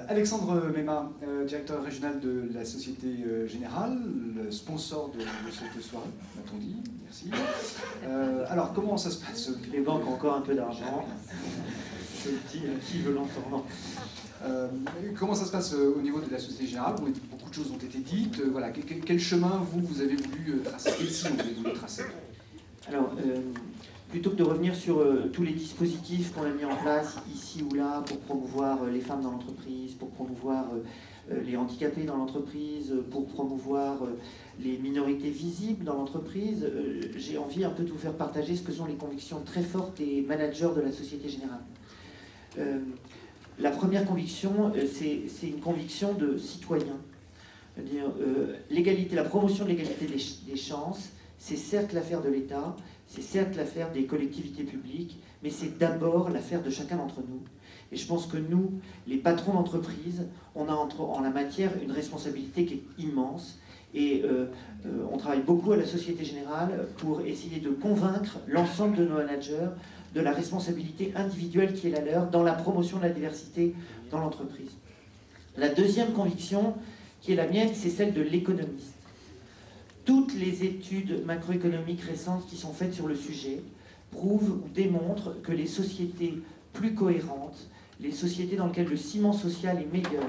Alexandre Mema, directeur régional de la Société Générale, le sponsor de cette soirée, m'a-t-on dit. Merci. Alors, comment ça se passe? Les banques ont encore un peu d'argent. Je le dis à qui veut l'entendre. Comment ça se passe au niveau de la Société Générale? Beaucoup de choses ont été dites. Voilà, quel chemin vous avez voulu tracer? Quel sillon vous avez voulu tracer? Alors, plutôt que de revenir sur tous les dispositifs qu'on a mis en place ici ou là pour promouvoir les femmes dans l'entreprise, pour promouvoir les handicapés dans l'entreprise, pour promouvoir les minorités visibles dans l'entreprise, j'ai envie un peu de vous faire partager ce que sont les convictions très fortes des managers de la Société Générale. La première conviction, c'est une conviction de citoyen. C'est-à-dire, l'égalité, la promotion de l'égalité des chances, c'est certes l'affaire de l'État, c'est certes l'affaire des collectivités publiques, mais c'est d'abord l'affaire de chacun d'entre nous. Et je pense que nous, les patrons d'entreprise, on a en la matière une responsabilité qui est immense. Et on travaille beaucoup à la Société Générale pour essayer de convaincre l'ensemble de nos managers de la responsabilité individuelle qui est la leur dans la promotion de la diversité dans l'entreprise. La deuxième conviction qui est la mienne, c'est celle de l'économiste. Toutes les études macroéconomiques récentes qui sont faites sur le sujet prouvent ou démontrent que les sociétés plus cohérentes, les sociétés dans lesquelles le ciment social est meilleur,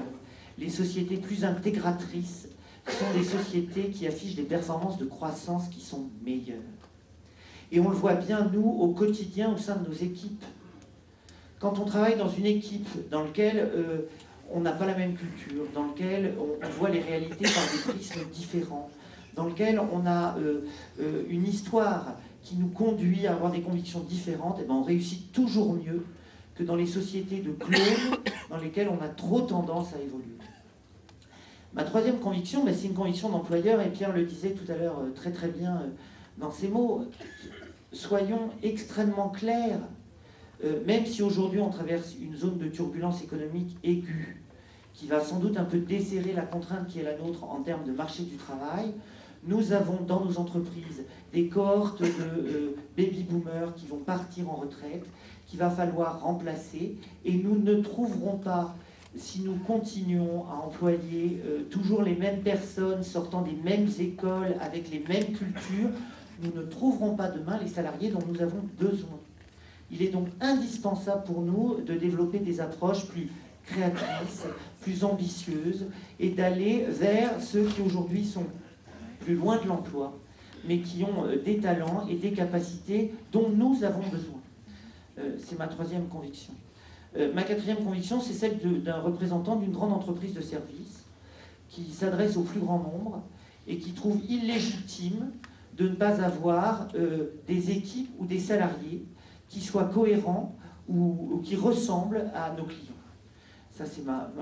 les sociétés plus intégratrices, sont des sociétés qui affichent des performances de croissance qui sont meilleures. Et on le voit bien, nous, au quotidien, au sein de nos équipes. Quand on travaille dans une équipe dans laquelle on n'a pas la même culture, dans laquelle on voit les réalités par des prismes différents, dans lequel on a une histoire qui nous conduit à avoir des convictions différentes, et ben on réussit toujours mieux que dans les sociétés de clones dans lesquelles on a trop tendance à évoluer. Ma troisième conviction, ben c'est une conviction d'employeur, et Pierre le disait tout à l'heure très très bien dans ses mots. Soyons extrêmement clairs, même si aujourd'hui on traverse une zone de turbulence économique aiguë, qui va sans doute un peu desserrer la contrainte qui est la nôtre en termes de marché du travail, nous avons dans nos entreprises des cohortes de baby-boomers qui vont partir en retraite, qu'il va falloir remplacer, et nous ne trouverons pas, si nous continuons à employer toujours les mêmes personnes sortant des mêmes écoles, avec les mêmes cultures, nous ne trouverons pas demain les salariés dont nous avons besoin. Il est donc indispensable pour nous de développer des approches plus créatrices, plus ambitieuses, et d'aller vers ceux qui aujourd'hui sont plus loin de l'emploi, mais qui ont des talents et des capacités dont nous avons besoin. C'est ma troisième conviction. Ma quatrième conviction, c'est celle d'un représentant d'une grande entreprise de service qui s'adresse au plus grand nombre et qui trouve illégitime de ne pas avoir des équipes ou des salariés qui soient cohérents ou qui ressemblent à nos clients. Ça, c'est ma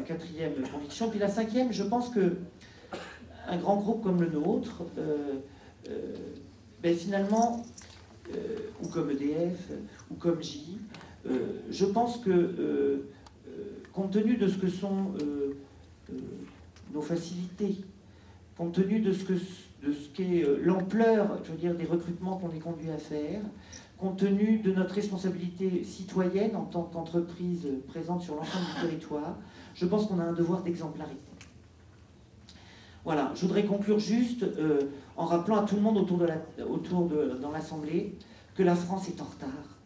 quatrième conviction. Puis la cinquième, je pense que un grand groupe comme le nôtre, ben finalement, ou comme EDF, ou comme J, je pense que, compte tenu de ce que sont nos facilités, compte tenu de ce qu'est l'ampleur, je veux dire, des recrutements qu'on est conduit à faire, compte tenu de notre responsabilité citoyenne en tant qu'entreprise présente sur l'ensemble du territoire, je pense qu'on a un devoir d'exemplarité. Voilà, je voudrais conclure juste en rappelant à tout le monde dans l'Assemblée que la France est en retard.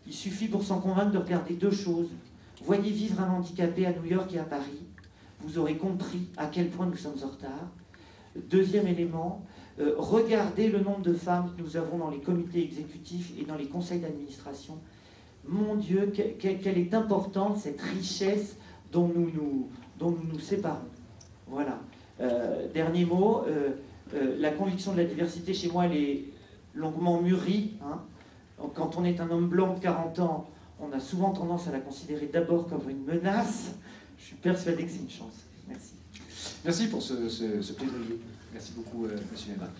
Il suffit pour s'en convaincre de regarder deux choses. Voyez vivre un handicapé à New York et à Paris, vous aurez compris à quel point nous sommes en retard. Deuxième élément, regardez le nombre de femmes que nous avons dans les comités exécutifs et dans les conseils d'administration. Mon Dieu, quelle est importante cette richesse dont nous nous séparons. Voilà. Dernier mot, la conviction de la diversité chez moi, elle est longuement mûrie. Hein. Quand on est un homme blanc de 40 ans, on a souvent tendance à la considérer d'abord comme une menace. Je suis persuadé que c'est une chance. Merci. Merci pour ce plaidoyer. Merci beaucoup, monsieur Mema.